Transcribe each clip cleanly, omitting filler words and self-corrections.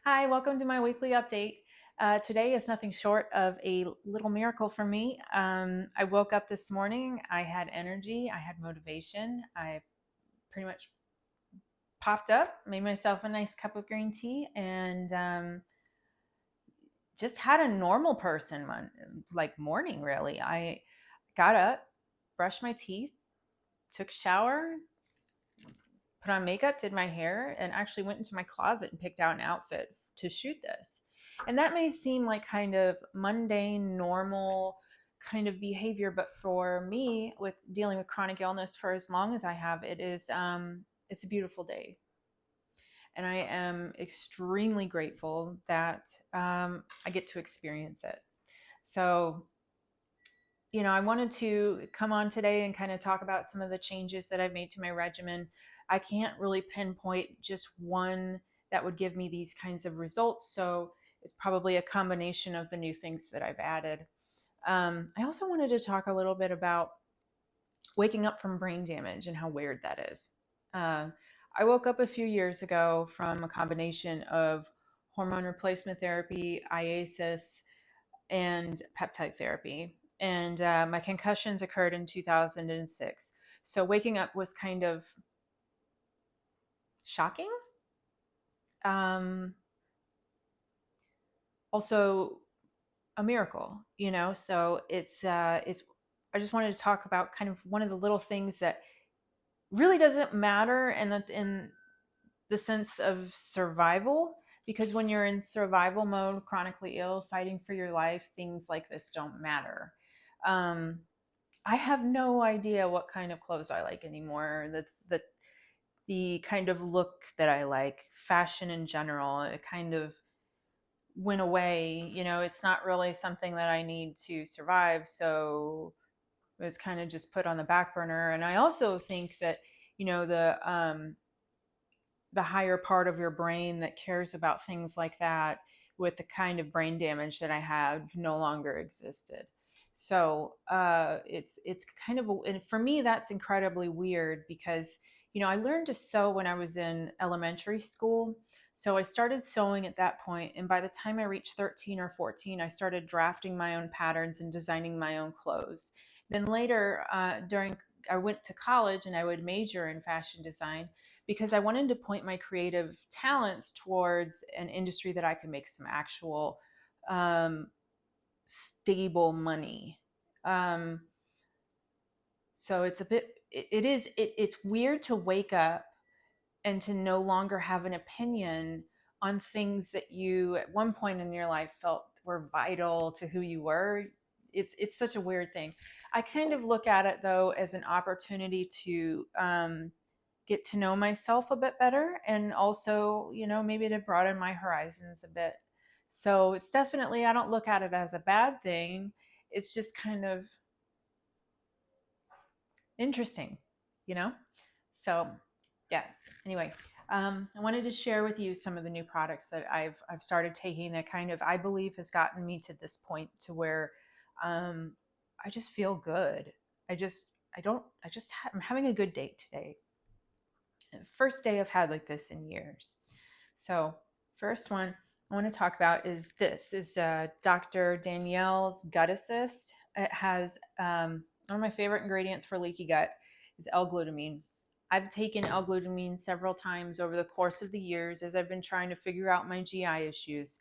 Hi, welcome to my weekly update. Today is nothing short of a little miracle for me. I woke up this morning, I had energy, I had motivation. I pretty much popped up, made myself a nice cup of green tea, and just had a normal person like morning, really. I got up, brushed my teeth, took a shower, put on makeup, did my hair, and actually went into my closet and picked out an outfit to shoot this. And that may seem like kind of mundane, normal kind of behavior, but for me, with dealing with chronic illness for as long as I have, it's a beautiful day, and I am extremely grateful that I get to experience it. So, I wanted to come on today and kind of talk about some of the changes that I've made to my regimen. I can't really pinpoint just one that would give me these kinds of results. So it's probably a combination of the new things that I've added. I also wanted to talk a little bit about waking up from brain damage and how weird that is. Uh, I woke up a few years ago from a combination of hormone replacement therapy, IASIS, and peptide therapy. And my concussions occurred in 2006. So waking up was kind of shocking. Um, Also a miracle. So it's. I just wanted to talk about kind of one of the little things that really doesn't matter in the sense of survival, because when you're in survival mode, chronically ill, fighting for your life, things like this don't matter. Um, I have no idea what kind of clothes I like anymore. The kind of look that I like, fashion in general, it kind of went away. It's not really something that I need to survive. So it was kind of just put on the back burner. And I also think that, the higher part of your brain that cares about things like that, with the kind of brain damage that I had, no longer existed. So it's kind of, and for me, that's incredibly weird because, I learned to sew when I was in elementary school. So I started sewing at that point, and by the time I reached 13 or 14, I started drafting my own patterns and designing my own clothes. Then later, during I went to college and I would major in fashion design because I wanted to point my creative talents towards an industry that I could make some actual um, stable money. Um, so it's a bit, it's weird to wake up and to no longer have an opinion on things that you at one point in your life felt were vital to who you were. It's such a weird thing. I kind of look at it though as an opportunity to get to know myself a bit better, and also, maybe to broaden my horizons a bit. So it's definitely, I don't look at it as a bad thing. It's just kind of interesting, you know? So yeah, anyway, I wanted to share with you some of the new products that I've started taking that kind of, I believe, has gotten me to this point to where um, I just feel good. I'm having a good day today. First day I've had like this in years. So, first one I want to talk about is Dr. Danielle's Gut Assist. It has one of my favorite ingredients for leaky gut is L-glutamine. I've taken L-glutamine several times over the course of the years as I've been trying to figure out my GI issues.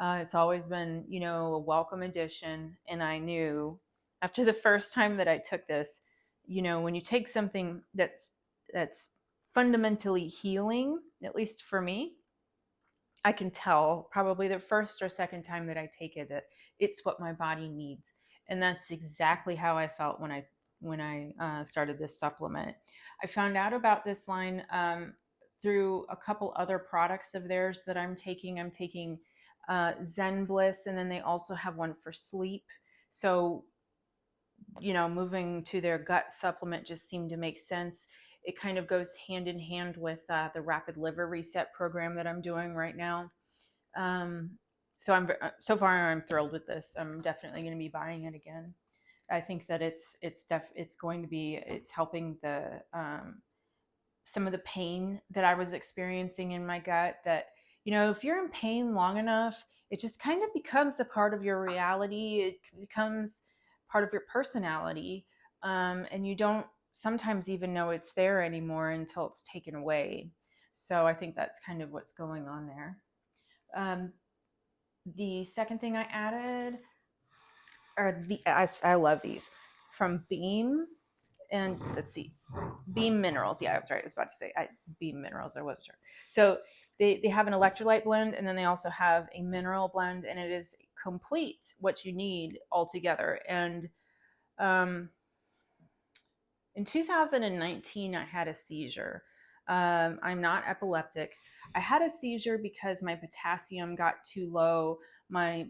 It's always been, a welcome addition, and I knew after the first time that I took this, when you take something that's fundamentally healing, at least for me, I can tell probably the first or second time that I take it that it's what my body needs, and that's exactly how I felt when I started this supplement. I found out about this line through a couple other products of theirs that I'm taking. I'm taking Zen Bliss, and then they also have one for sleep. So, moving to their gut supplement just seemed to make sense. It kind of goes hand in hand with the rapid liver reset program that I'm doing right now. Um, so far I'm thrilled with this. I'm definitely going to be buying it again. I think that it's helping the some of the pain that I was experiencing in my gut that You know, if you're in pain long enough, it just kind of becomes a part of your reality. It becomes part of your personality. And you don't sometimes even know it's there anymore until it's taken away. So I think that's kind of what's going on there. Um, the second thing I added are I love these from Beam, and let's see, Beam Minerals. Yeah, I was right. I was about to say Beam Minerals. I wasn't sure. So they have an electrolyte blend, and then they also have a mineral blend, and it is complete what you need altogether. And um, in 2019, I had a seizure. I'm not epileptic. I had a seizure because my potassium got too low. My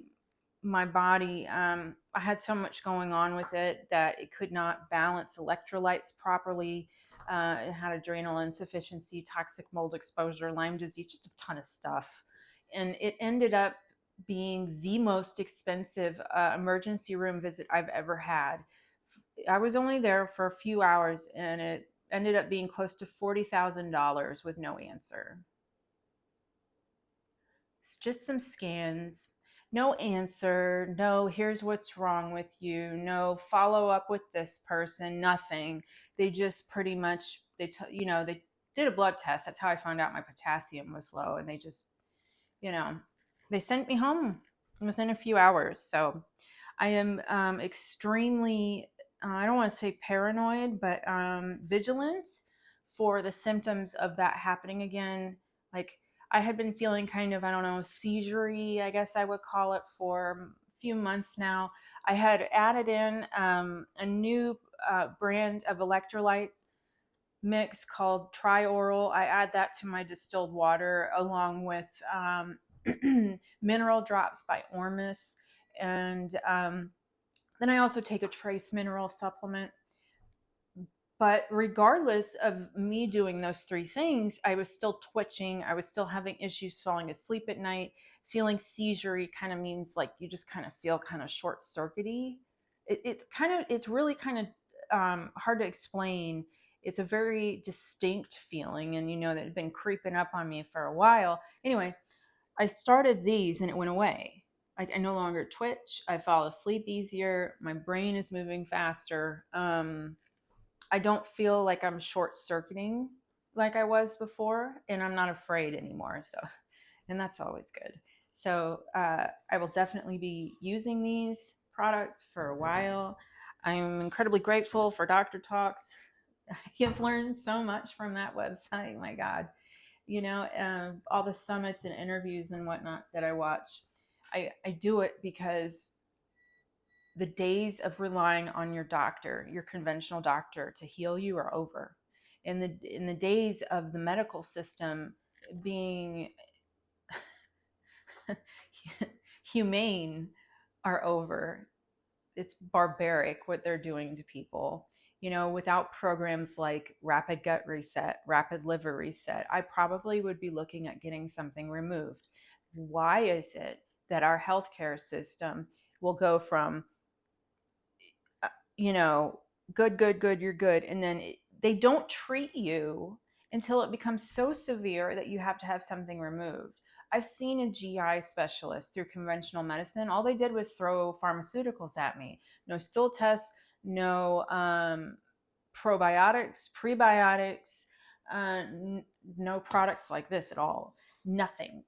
body, I had so much going on with it that it could not balance electrolytes properly. It had adrenal insufficiency, toxic mold exposure, Lyme disease, just a ton of stuff. And it ended up being the most expensive emergency room visit I've ever had. I was only there for a few hours, and it ended up being close to $40,000 with no answer. It's just some scans, no answer, no here's what's wrong with you, no follow up with this person, nothing. They just pretty much they did a blood test. That's how I found out my potassium was low, and they just you know they sent me home within a few hours. So I am extremely, I don't want to say paranoid, but vigilant for the symptoms of that happening again. Like I had been feeling kind of, I don't know, seizure-y, I guess I would call it, for a few months now. I had added in a new brand of electrolyte mix called Tri-Oral. I add that to my distilled water along with mineral drops by Ormus. And then I also take a trace mineral supplement. But regardless of me doing those three things, I was still twitching. I was still having issues falling asleep at night. Feeling seizure kind of means like you just kind of feel kind of short circuity. It's really kind of hard to explain. It's a very distinct feeling, and that had been creeping up on me for a while. Anyway, I started these and it went away. I no longer twitch. I fall asleep easier. My brain is moving faster. I don't feel like I'm short circuiting like I was before, and I'm not afraid anymore. So, and that's always good. So, I will definitely be using these products for a while. I'm incredibly grateful for Dr. Talks. I have learned so much from that website. My God, all the summits and interviews and whatnot that I watch. I do it because the days of relying on your doctor, your conventional doctor, to heal you are over. In the days of the medical system being humane are over. It's barbaric what they're doing to people. Without programs like rapid gut reset, rapid liver reset, I probably would be looking at getting something removed. Why is it that our healthcare system will go from good, you're good. And then they don't treat you until it becomes so severe that you have to have something removed. I've seen a GI specialist through conventional medicine. All they did was throw pharmaceuticals at me. No stool tests, no probiotics, prebiotics, no products like this at all. Nothing.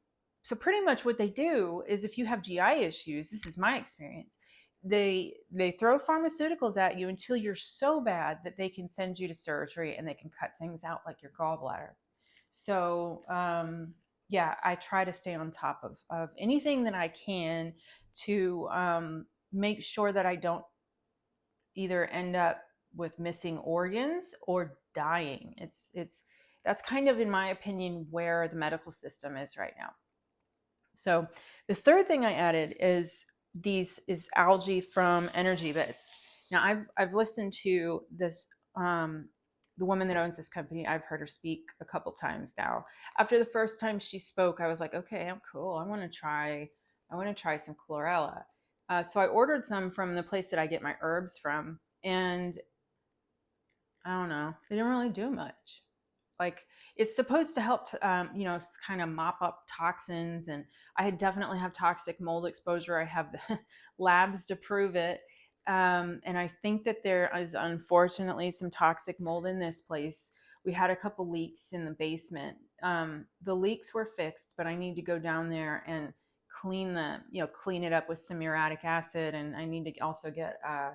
So pretty much what they do is if you have GI issues, this is my experience, they throw pharmaceuticals at you until you're so bad that they can send you to surgery and they can cut things out like your gallbladder. So yeah, I try to stay on top of anything that I can to make sure that I don't either end up with missing organs or dying. It's that's kind of, in my opinion, where the medical system is right now. So the third thing I added is algae from Energy Bits. Now I've listened to this the woman that owns this company. I've heard her speak a couple times now. After the first time she spoke, I was like, okay, I'm cool. I want to try some chlorella. So I ordered some from the place that I get my herbs from, and I don't know, they didn't really do much. like it's supposed to help to, you know, kind of mop up toxins. And I definitely have toxic mold exposure. I have the labs to prove it. And I think that there is unfortunately some toxic mold in this place. We had a couple leaks in the basement. The leaks were fixed, but I need to go down there and clean clean it up with some muriatic acid. And I need to also get a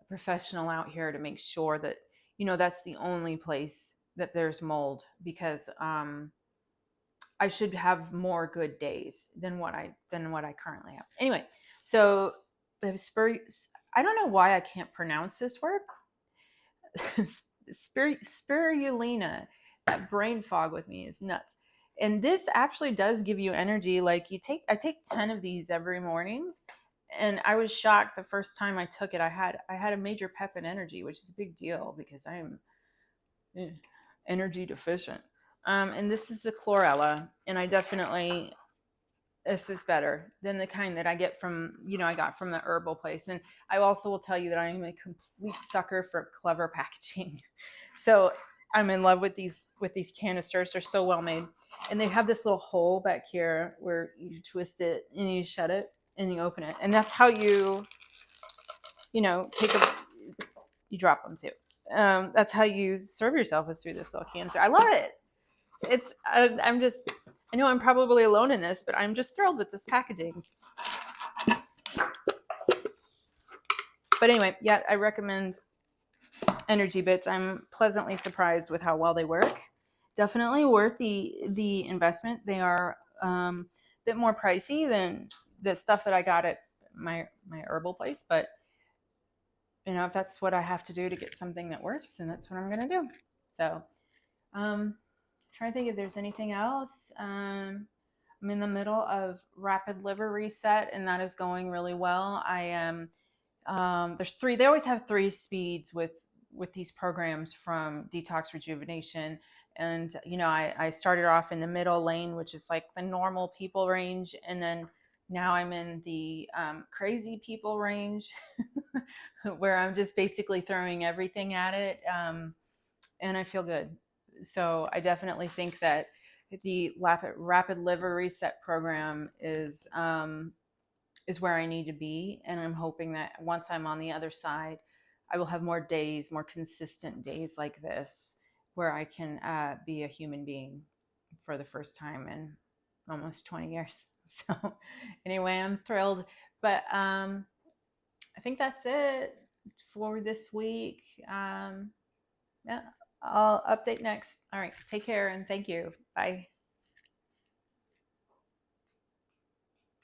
professional out here to make sure that, you know, that's the only place that there's mold, because I should have more good days than what I currently have. Anyway, so I don't know why I can't pronounce this word. Spirulina. That brain fog with me is nuts. And this actually does give you energy. Like I take 10 of these every morning, and I was shocked the first time I took it. I had a major pep and energy, which is a big deal because I'm energy deficient. And this is the chlorella, and this is better than the kind that I get from, you know, I got from the herbal place. And I also will tell you that I am a complete sucker for clever packaging. So I'm in love with these canisters. They're so well made. And they have this little hole back here where you twist it and you shut it and you open it. And that's how you know, you drop them too. That's how you serve yourself, is through this little canister. I love it. I know I'm probably alone in this, but I'm just thrilled with this packaging. But anyway, yeah, I recommend Energy Bits. I'm pleasantly surprised with how well they work. Definitely worth the investment. They are a bit more pricey than the stuff that I got at my herbal place, but you know, if that's what I have to do to get something that works, then that's what I'm gonna do. So trying to think if there's anything else. I'm in the middle of rapid liver reset, and that is going really well. I am there's three. They always have 3 speeds with these programs from detox rejuvenation. And you know, I started off in the middle lane, which is like the normal people range, and then now I'm in the crazy people range, where I'm just basically throwing everything at it, and I feel good. So I definitely think that the rapid liver reset program is where I need to be. And I'm hoping that once I'm on the other side, I will have more days, more consistent days like this, where I can be a human being for the first time in almost 20 years. So anyway, I'm thrilled. But I think that's it for this week. Yeah, I'll update next. All right, take care and thank you. Bye.